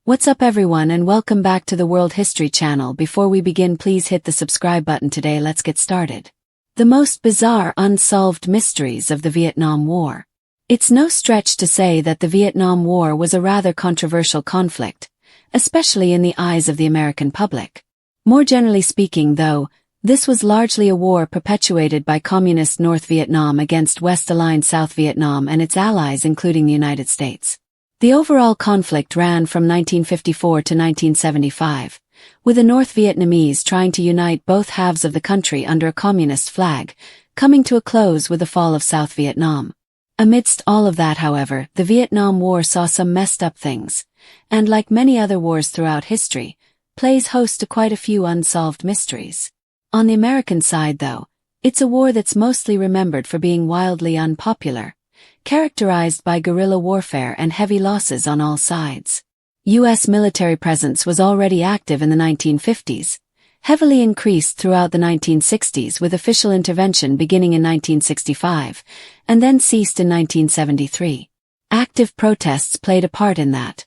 What's up everyone and welcome back to the World History Channel. Before we begin, please hit the subscribe button today. Let's get started. The most bizarre unsolved mysteries of the Vietnam War. It's no stretch to say that the Vietnam War was a rather controversial conflict, especially in the eyes of the American public. More generally speaking, though, this was largely a war perpetuated by Communist North Vietnam against West-aligned South Vietnam and its allies, including the United States. The overall conflict ran from 1954 to 1975, with the North Vietnamese trying to unite both halves of the country under a communist flag, coming to a close with the fall of South Vietnam. Amidst all of that, however, the Vietnam War saw some messed up things, and like many other wars throughout history, plays host to quite a few unsolved mysteries. On the American side, though, it's a war that's mostly remembered for being wildly unpopular, characterized by guerrilla warfare and heavy losses on all sides. U.S. military presence was already active in the 1950s, heavily increased throughout the 1960s with official intervention beginning in 1965, and then ceased in 1973. Active protests played a part in that,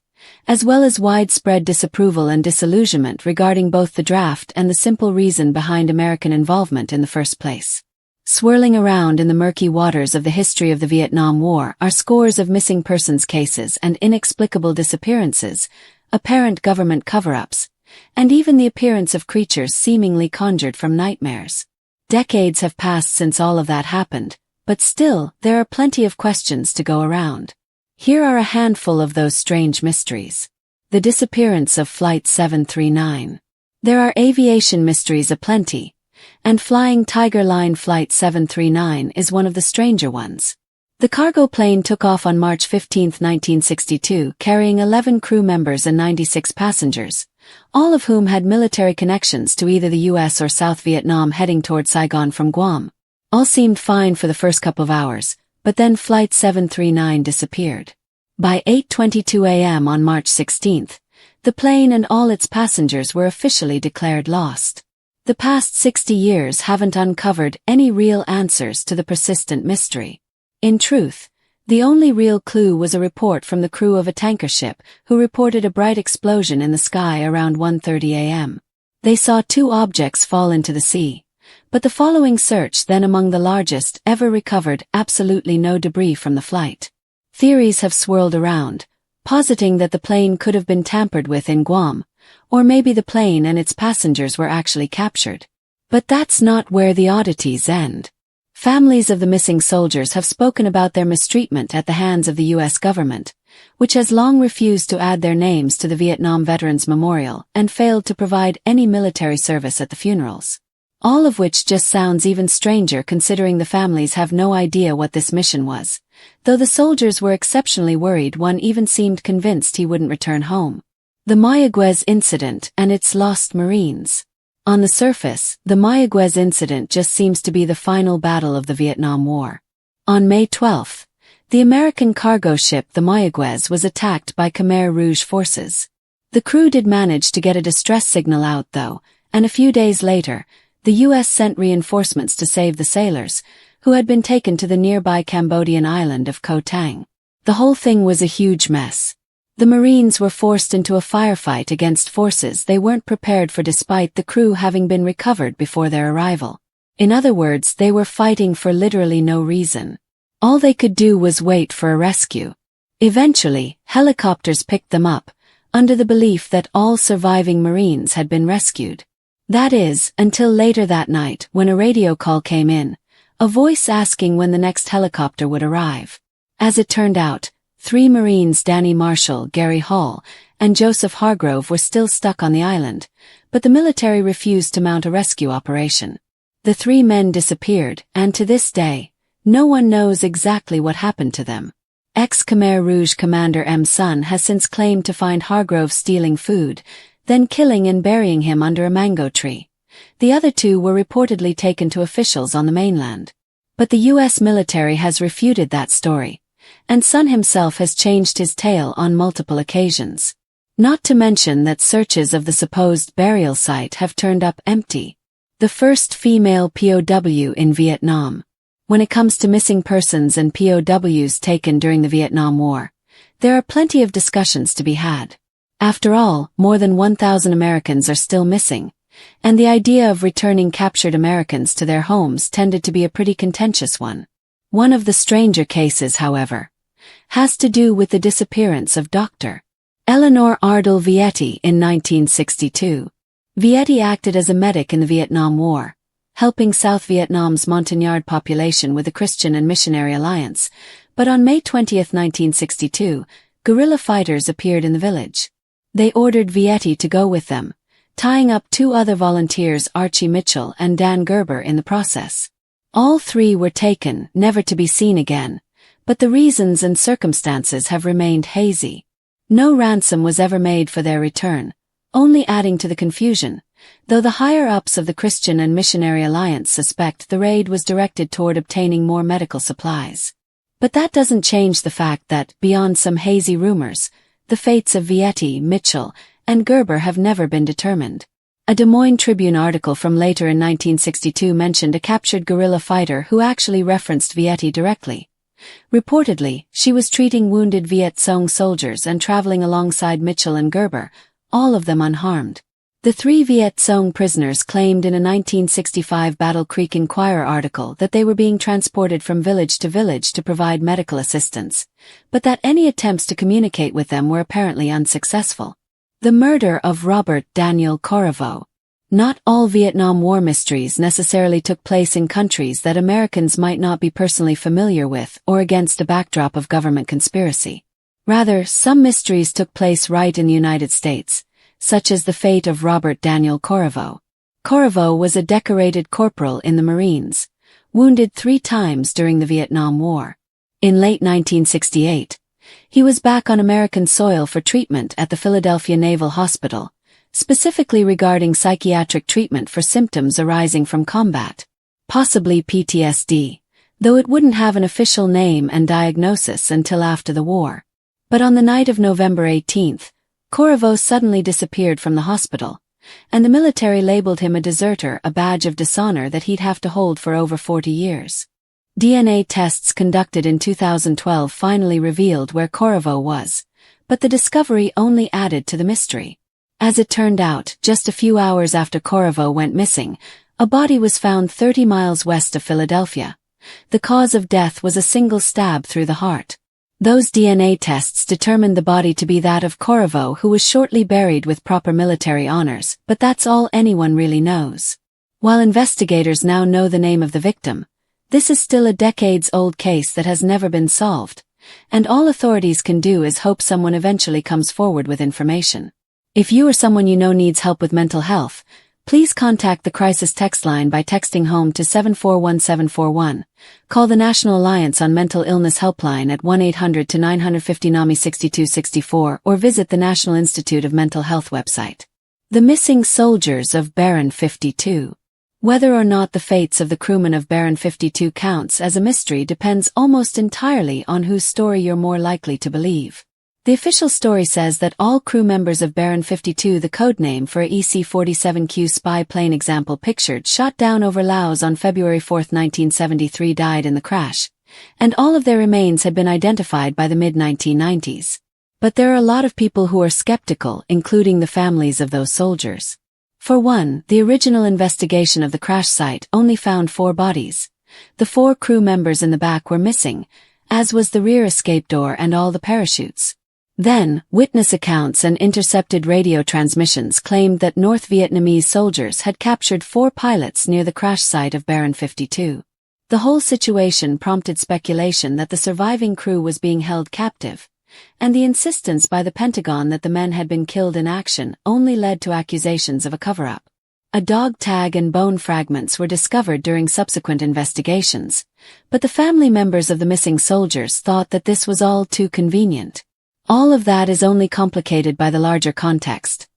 as well as widespread disapproval and disillusionment regarding both the draft and the simple reason behind American involvement in the first place. Swirling around in the murky waters of the history of the Vietnam War are scores of missing persons cases and inexplicable disappearances, apparent government cover-ups, and even the appearance of creatures seemingly conjured from nightmares. Decades have passed since all of that happened, but still, there are plenty of questions to go around. Here are a handful of those strange mysteries. The disappearance of Flight 739. There are aviation mysteries aplenty, and Flying Tiger Line Flight 739 is one of the stranger ones. The cargo plane took off on March 15, 1962, carrying 11 crew members and 96 passengers, all of whom had military connections to either the US or South Vietnam, heading toward Saigon from Guam. All seemed fine for the first couple of hours, but then Flight 739 disappeared. By 8:22 a.m. on March 16, the plane and all its passengers were officially declared lost. The past 60 years haven't uncovered any real answers to the persistent mystery. In truth, the only real clue was a report from the crew of a tanker ship who reported a bright explosion in the sky around 1:30 a.m. They saw two objects fall into the sea, but the following search, then among the largest ever, recovered absolutely no debris from the flight. Theories have swirled around, positing that the plane could have been tampered with in Guam, or maybe the plane and its passengers were actually captured. But that's not where the oddities end. Families of the missing soldiers have spoken about their mistreatment at the hands of the U.S. government, which has long refused to add their names to the Vietnam Veterans Memorial and failed to provide any military service at the funerals. All of which just sounds even stranger considering the families have no idea what this mission was, though the soldiers were exceptionally worried. One even seemed convinced he wouldn't return home. The Mayaguez incident and its lost Marines. On the surface, the Mayaguez incident just seems to be the final battle of the Vietnam War. On May 12, the American cargo ship the Mayaguez was attacked by Khmer Rouge forces. The crew did manage to get a distress signal out though, and a few days later, the U.S. sent reinforcements to save the sailors, who had been taken to the nearby Cambodian island of Koh Tang. The whole thing was a huge mess. The Marines were forced into a firefight against forces they weren't prepared for, despite the crew having been recovered before their arrival. In other words, they were fighting for literally no reason. All they could do was wait for a rescue. Eventually, helicopters picked them up, under the belief that all surviving Marines had been rescued. That is, until later that night when a radio call came in, a voice asking when the next helicopter would arrive. As it turned out, 3 Marines, Danny Marshall, Gary Hall, and Joseph Hargrove, were still stuck on the island, but the military refused to mount a rescue operation. The 3 men disappeared, and to this day, no one knows exactly what happened to them. Ex-Khmer Rouge Commander M. Sun has since claimed to find Hargrove stealing food, then killing and burying him under a mango tree. The other 2 were reportedly taken to officials on the mainland. But the U.S. military has refuted that story, and Sun himself has changed his tale on multiple occasions. Not to mention that searches of the supposed burial site have turned up empty. The first female POW in Vietnam. When it comes to missing persons and POWs taken during the Vietnam War, there are plenty of discussions to be had. After all, more than 1,000 Americans are still missing, and the idea of returning captured Americans to their homes tended to be a pretty contentious one. One of the stranger cases, however, has to do with the disappearance of Dr. Eleanor Ardell Vietti in 1962. Vietti acted as a medic in the Vietnam War, helping South Vietnam's Montagnard population with the Christian and Missionary Alliance, but on May 20, 1962, guerrilla fighters appeared in the village. They ordered Vietti to go with them, tying up two other volunteers, Archie Mitchell and Dan Gerber, in the process. All three were taken, never to be seen again, but the reasons and circumstances have remained hazy. No ransom was ever made for their return, only adding to the confusion, though the higher-ups of the Christian and Missionary Alliance suspect the raid was directed toward obtaining more medical supplies. But that doesn't change the fact that, beyond some hazy rumors, the fates of Vietti, Mitchell, and Gerber have never been determined. A Des Moines Tribune article from later in 1962 mentioned a captured guerrilla fighter who actually referenced Vietti directly. Reportedly, she was treating wounded Viet Cong soldiers and traveling alongside Mitchell and Gerber, all of them unharmed. The three Viet Cong prisoners claimed in a 1965 Battle Creek Enquirer article that they were being transported from village to village to provide medical assistance, but that any attempts to communicate with them were apparently unsuccessful. The murder of Robert Daniel Corriveau. Not all Vietnam War mysteries necessarily took place in countries that Americans might not be personally familiar with or against a backdrop of government conspiracy. Rather, some mysteries took place right in the United States, such as the fate of Robert Daniel Corriveau. Corriveau was a decorated corporal in the Marines, wounded 3 times during the Vietnam War. In late 1968, he was back on American soil for treatment at the Philadelphia Naval Hospital, specifically regarding psychiatric treatment for symptoms arising from combat, possibly PTSD, though it wouldn't have an official name and diagnosis until after the war. But on the night of November 18th, Corriveau suddenly disappeared from the hospital, and the military labeled him a deserter, a badge of dishonor that he'd have to hold for over 40 years. DNA tests conducted in 2012 finally revealed where Corriveau was, but the discovery only added to the mystery. As it turned out, just a few hours after Corriveau went missing, a body was found 30 miles west of Philadelphia. The cause of death was a single stab through the heart. Those DNA tests determined the body to be that of Corriveau, who was shortly buried with proper military honors, but that's all anyone really knows. While investigators now know the name of the victim, this is still a decades-old case that has never been solved, and all authorities can do is hope someone eventually comes forward with information. If you or someone you know needs help with mental health, please contact the crisis text line by texting HOME to 741741, call the National Alliance on Mental Illness helpline at 1-800-950-NAMI-6264, or visit the National Institute of Mental Health website. The missing soldiers of Baron 52. Whether or not the fates of the crewmen of Baron 52 counts as a mystery depends almost entirely on whose story you're more likely to believe. The official story says that all crew members of Baron 52, the codename for a EC-47Q spy plane example pictured shot down over Laos on February 4, 1973, died in the crash, and all of their remains had been identified by the mid-1990s. But there are a lot of people who are skeptical, including the families of those soldiers. For one, the original investigation of the crash site only found 4 bodies. The 4 crew members in the back were missing, as was the rear escape door and all the parachutes. Then, witness accounts and intercepted radio transmissions claimed that North Vietnamese soldiers had captured 4 pilots near the crash site of Baron 52. The whole situation prompted speculation that the surviving crew was being held captive, and the insistence by the Pentagon that the men had been killed in action only led to accusations of a cover-up. A dog tag and bone fragments were discovered during subsequent investigations, but the family members of the missing soldiers thought that this was all too convenient. All of that is only complicated by the larger context.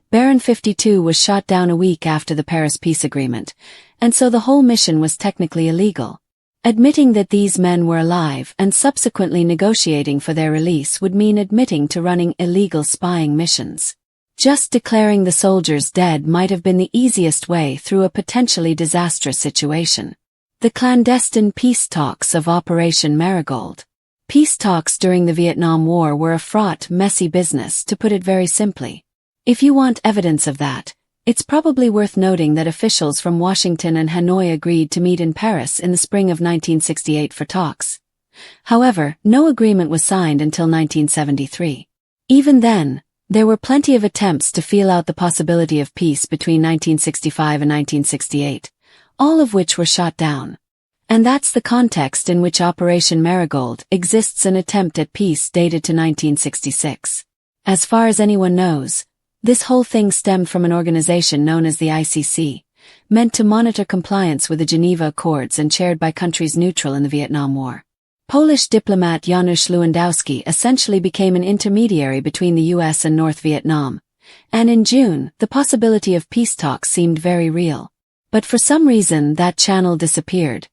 Baron 52 was shot down a week after the Paris Peace Agreement, and so the whole mission was technically illegal. Admitting that these men were alive and subsequently negotiating for their release would mean admitting to running illegal spying missions. Just declaring the soldiers dead might have been the easiest way through a potentially disastrous situation. The clandestine peace talks of Operation Marigold. Peace talks during the Vietnam War were a fraught, messy business, to put it very simply. If you want evidence of that, it's probably worth noting that officials from Washington and Hanoi agreed to meet in Paris in the spring of 1968 for talks. However, no agreement was signed until 1973. Even then, there were plenty of attempts to feel out the possibility of peace between 1965 and 1968, all of which were shot down. And that's the context in which Operation Marigold exists, an attempt at peace dated to 1966. As far as anyone knows, this whole thing stemmed from an organization known as the ICC, meant to monitor compliance with the Geneva Accords and chaired by countries neutral in the Vietnam War. Polish diplomat Janusz Lewandowski essentially became an intermediary between the US and North Vietnam, and in June, the possibility of peace talks seemed very real. But for some reason that channel disappeared,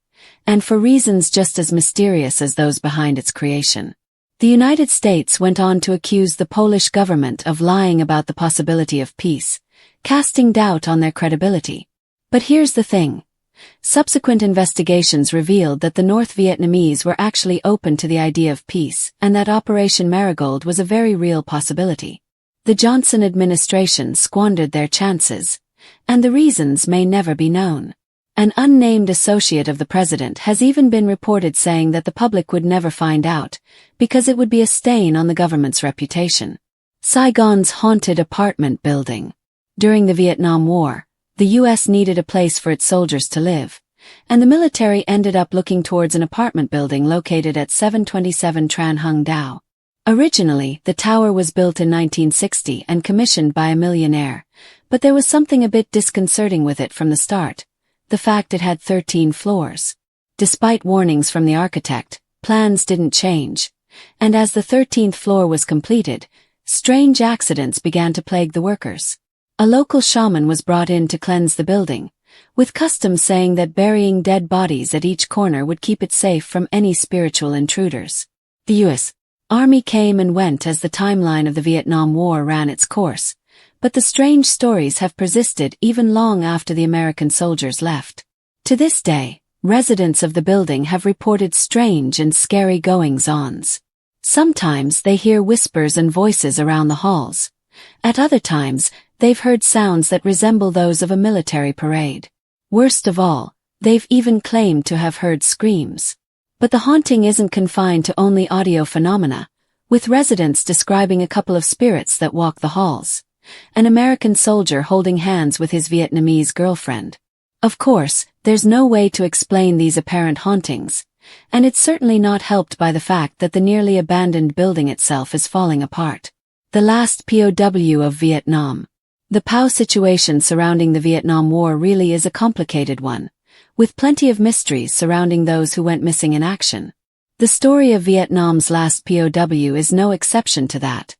and for reasons just as mysterious as those behind its creation. The United States went on to accuse the Polish government of lying about the possibility of peace, casting doubt on their credibility. But here's the thing. Subsequent investigations revealed that the North Vietnamese were actually open to the idea of peace, and that Operation Marigold was a very real possibility. The Johnson administration squandered their chances, and the reasons may never be known. An unnamed associate of the president has even been reported saying that the public would never find out, because it would be a stain on the government's reputation. Saigon's haunted apartment building. During the Vietnam War, the U.S. needed a place for its soldiers to live, and the military ended up looking towards an apartment building located at 727 Tran Hung Dao. Originally, the tower was built in 1960 and commissioned by a millionaire, but there was something a bit disconcerting with it from the start. The fact it had 13 floors. Despite warnings from the architect, plans didn't change, and as the 13th floor was completed, strange accidents began to plague the workers. A local shaman was brought in to cleanse the building, with customs saying that burying dead bodies at each corner would keep it safe from any spiritual intruders. The U.S. Army came and went as the timeline of the Vietnam War ran its course, but the strange stories have persisted even long after the American soldiers left. To this day, residents of the building have reported strange and scary goings-ons. Sometimes they hear whispers and voices around the halls. At other times, they've heard sounds that resemble those of a military parade. Worst of all, they've even claimed to have heard screams. But the haunting isn't confined to only audio phenomena, with residents describing a couple of spirits that walk the halls. An American soldier holding hands with his Vietnamese girlfriend. Of course, there's no way to explain these apparent hauntings, and it's certainly not helped by the fact that the nearly abandoned building itself is falling apart. The last POW of Vietnam. The POW situation surrounding the Vietnam War really is a complicated one, with plenty of mysteries surrounding those who went missing in action. The story of Vietnam's last POW is no exception to that.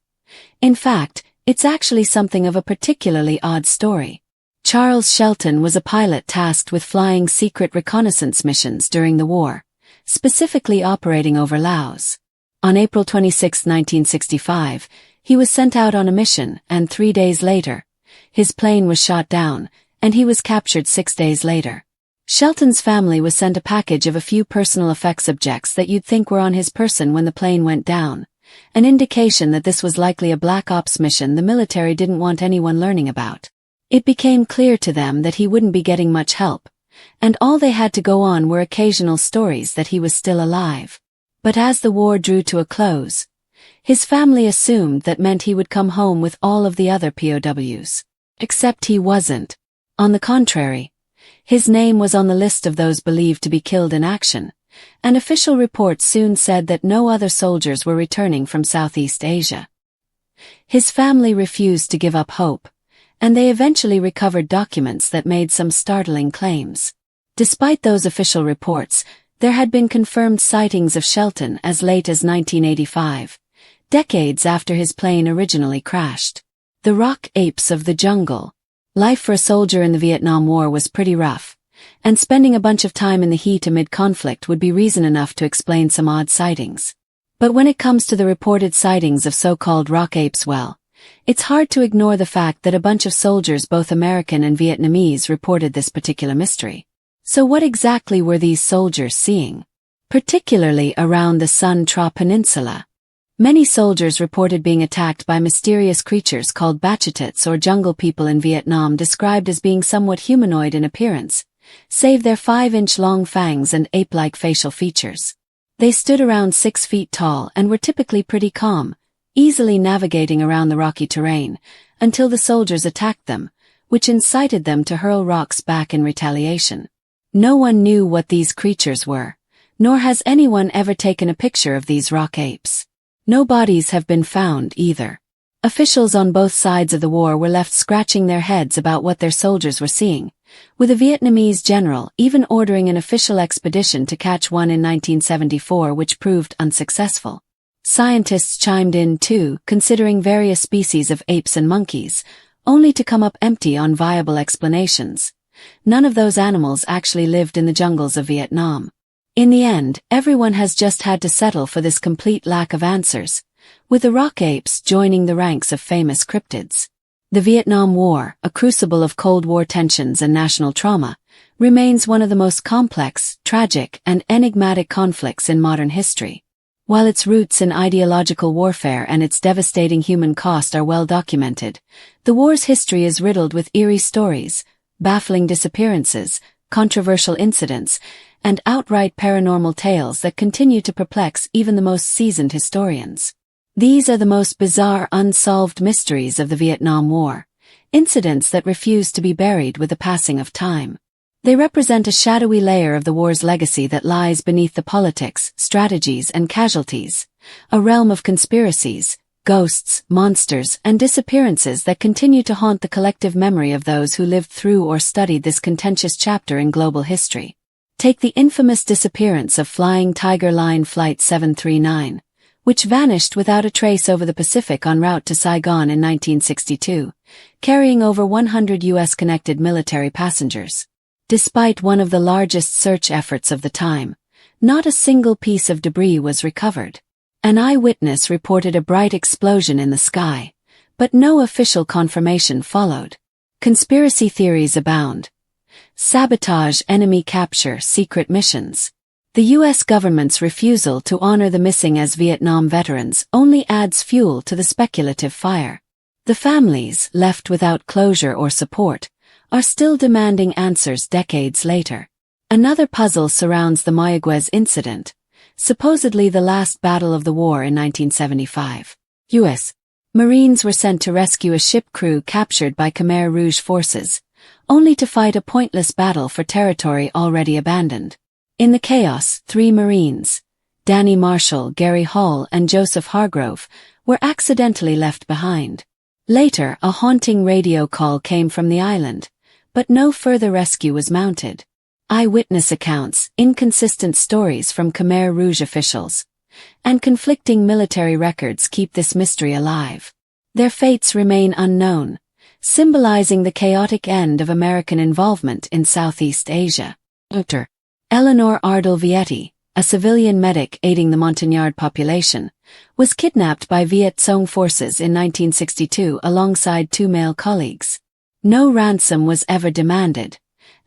In fact, it's actually something of a particularly odd story. Charles Shelton was a pilot tasked with flying secret reconnaissance missions during the war, specifically operating over Laos. On April 26, 1965, he was sent out on a mission, and 3 days later, his plane was shot down, and he was captured 6 days later. Shelton's family was sent a package of a few personal effects objects that you'd think were on his person when the plane went down, an indication that this was likely a black ops mission the military didn't want anyone learning about. It became clear to them that he wouldn't be getting much help, and all they had to go on were occasional stories that he was still alive. But as the war drew to a close, his family assumed that meant he would come home with all of the other POWs. Except he wasn't. On the contrary, his name was on the list of those believed to be killed in action, and official reports soon said that no other soldiers were returning from Southeast Asia. His family refused to give up hope, and they eventually recovered documents that made some startling claims. Despite those official reports, there had been confirmed sightings of Shelton as late as 1985, decades after his plane originally crashed. The rock apes of the jungle. Life for a soldier in the Vietnam War was pretty rough, and spending a bunch of time in the heat amid conflict would be reason enough to explain some odd sightings. But when it comes to the reported sightings of so-called rock apes, well, it's hard to ignore the fact that a bunch of soldiers, both American and Vietnamese, reported this particular mystery. So what exactly were these soldiers seeing? particularly around the Sun Tra Peninsula. Many soldiers reported being attacked by mysterious creatures called Bachatots or jungle people in Vietnam, described as being somewhat humanoid in appearance, save their 5-inch-long fangs and ape-like facial features. They stood around 6 feet tall and were typically pretty calm, easily navigating around the rocky terrain, until the soldiers attacked them, which incited them to hurl rocks back in retaliation. No one knew what these creatures were, nor has anyone ever taken a picture of these rock apes. No bodies have been found either. Officials on both sides of the war were left scratching their heads about what their soldiers were seeing, with a Vietnamese general even ordering an official expedition to catch one in 1974, which proved unsuccessful. Scientists chimed in too, considering various species of apes and monkeys, only to come up empty on viable explanations. None of those animals actually lived in the jungles of Vietnam. In the end, everyone has just had to settle for this complete lack of answers, with the rock apes joining the ranks of famous cryptids. The Vietnam War, a crucible of Cold War tensions and national trauma, remains one of the most complex, tragic, and enigmatic conflicts in modern history. While its roots in ideological warfare and its devastating human cost are well documented, the war's history is riddled with eerie stories, baffling disappearances, controversial incidents, and outright paranormal tales that continue to perplex even the most seasoned historians. These are the most bizarre unsolved mysteries of the Vietnam War, incidents that refuse to be buried with the passing of time. They represent a shadowy layer of the war's legacy that lies beneath the politics, strategies, and casualties, a realm of conspiracies, ghosts, monsters, and disappearances that continue to haunt the collective memory of those who lived through or studied this contentious chapter in global history. Take the infamous disappearance of Flying Tiger Line Flight 739, which vanished without a trace over the Pacific en route to Saigon in 1962, carrying over 100 U.S.-connected military passengers. Despite one of the largest search efforts of the time, not a single piece of debris was recovered. An eyewitness reported a bright explosion in the sky, but no official confirmation followed. Conspiracy theories abound. Sabotage, enemy capture, secret missions. The U.S. government's refusal to honor the missing as Vietnam veterans only adds fuel to the speculative fire. The families, left without closure or support, are still demanding answers decades later. Another puzzle surrounds the Mayaguez incident, supposedly the last battle of the war in 1975. U.S. Marines were sent to rescue a ship crew captured by Khmer Rouge forces, only to fight a pointless battle for territory already abandoned. In the chaos, 3 Marines, Danny Marshall, Gary Hall, and Joseph Hargrove, were accidentally left behind. Later, a haunting radio call came from the island, but no further rescue was mounted. Eyewitness accounts, inconsistent stories from Khmer Rouge officials, and conflicting military records keep this mystery alive. Their fates remain unknown, symbolizing the chaotic end of American involvement in Southeast Asia. Dr. Eleanor Ardell Vietti, a civilian medic aiding the Montagnard population, was kidnapped by Viet Cong forces in 1962 alongside 2 male colleagues. No ransom was ever demanded,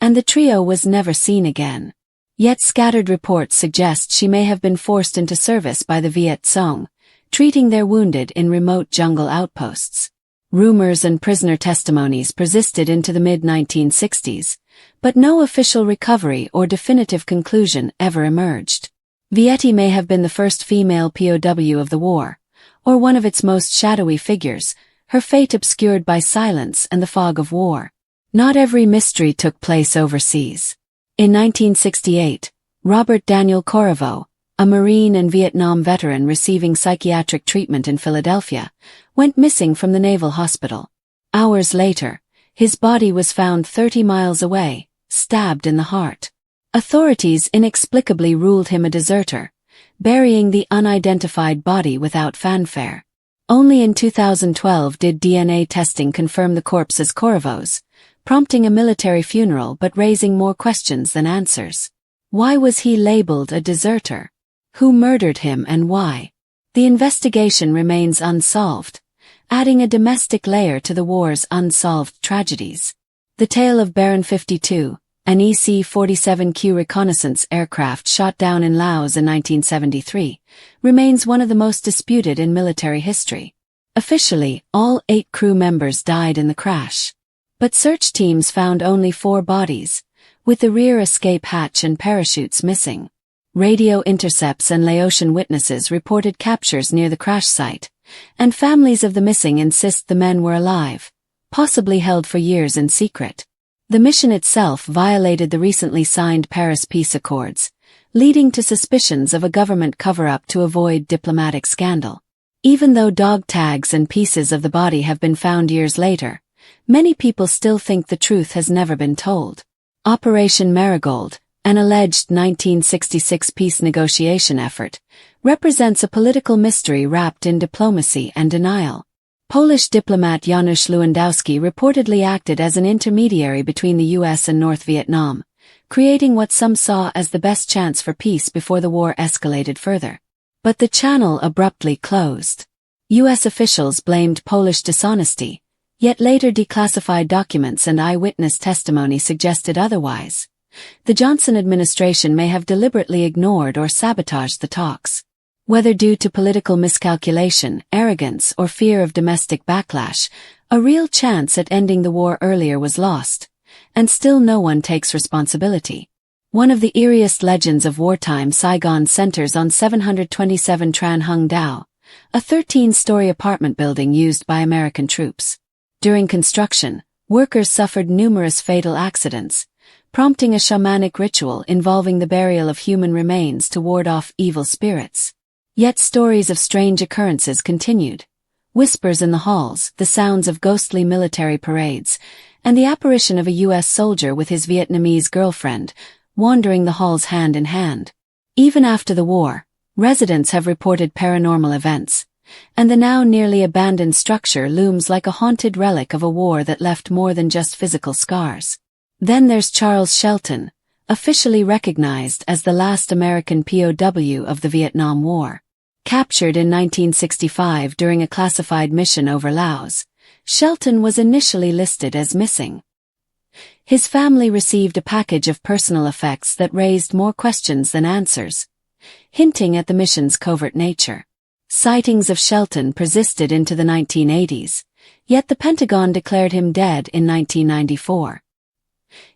and the trio was never seen again. Yet scattered reports suggest she may have been forced into service by the Viet Cong, treating their wounded in remote jungle outposts. Rumors and prisoner testimonies persisted into the mid-1960s, but no official recovery or definitive conclusion ever emerged. Vietti may have been the first female POW of the war, or one of its most shadowy figures, her fate obscured by silence and the fog of war. Not every mystery took place overseas. In 1968, Robert Daniel Corriveau, a Marine and Vietnam veteran receiving psychiatric treatment in Philadelphia, went missing from the Naval Hospital. Hours later, his body was found 30 miles away, stabbed in the heart. Authorities inexplicably ruled him a deserter, burying the unidentified body without fanfare. Only in 2012 did DNA testing confirm the corpse as Corriveau's, prompting a military funeral but raising more questions than answers. Why was he labeled a deserter? Who murdered him and why? The investigation remains unsolved, adding a domestic layer to the war's unsolved tragedies. The tale of Baron 52, an EC-47Q reconnaissance aircraft shot down in Laos in 1973, remains one of the most disputed in military history. Officially, all 8 crew members died in the crash. But search teams found only 4 bodies, with the rear escape hatch and parachutes missing. Radio intercepts and Laotian witnesses reported captures near the crash site, and families of the missing insist the men were alive, possibly held for years in secret. The mission itself violated the recently signed Paris peace accords, leading to suspicions of a government cover-up to avoid diplomatic scandal. Even though dog tags and pieces of the body have been found years later, many people still think the truth has never been told. Operation Marigold, an alleged 1966 peace negotiation effort, represents a political mystery wrapped in diplomacy and denial. Polish diplomat Janusz Lewandowski reportedly acted as an intermediary between the US and North Vietnam, creating what some saw as the best chance for peace before the war escalated further. But the channel abruptly closed. US officials blamed Polish dishonesty, yet later declassified documents and eyewitness testimony suggested otherwise. The Johnson administration may have deliberately ignored or sabotaged the talks. Whether due to political miscalculation, arrogance, or fear of domestic backlash, a real chance at ending the war earlier was lost, and still no one takes responsibility. One of the eeriest legends of wartime Saigon centers on 727 Tran Hung Dao, a 13-story apartment building used by American troops. During construction, workers suffered numerous fatal accidents, prompting a shamanic ritual involving the burial of human remains to ward off evil spirits. Yet stories of strange occurrences continued. Whispers in the halls, the sounds of ghostly military parades, and the apparition of a US soldier with his Vietnamese girlfriend, wandering the halls hand in hand. Even after the war, residents have reported paranormal events, and the now nearly abandoned structure looms like a haunted relic of a war that left more than just physical scars. Then there's Charles Shelton, officially recognized as the last American POW of the Vietnam War. Captured in 1965 during a classified mission over Laos, Shelton was initially listed as missing. His family received a package of personal effects that raised more questions than answers, hinting at the mission's covert nature. Sightings of Shelton persisted into the 1980s, yet the Pentagon declared him dead in 1994.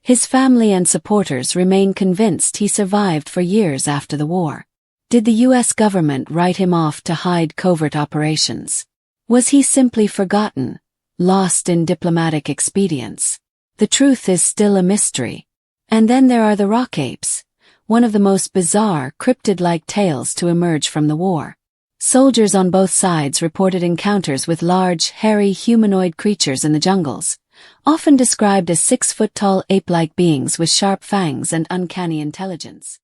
His family and supporters remain convinced he survived for years after the war. Did the US government write him off to hide covert operations? Was he simply forgotten, lost in diplomatic expedients? The truth is still a mystery. And then there are the rock apes, one of the most bizarre, cryptid-like tales to emerge from the war. Soldiers on both sides reported encounters with large, hairy humanoid creatures in the jungles, often described as 6-foot-tall ape-like beings with sharp fangs and uncanny intelligence.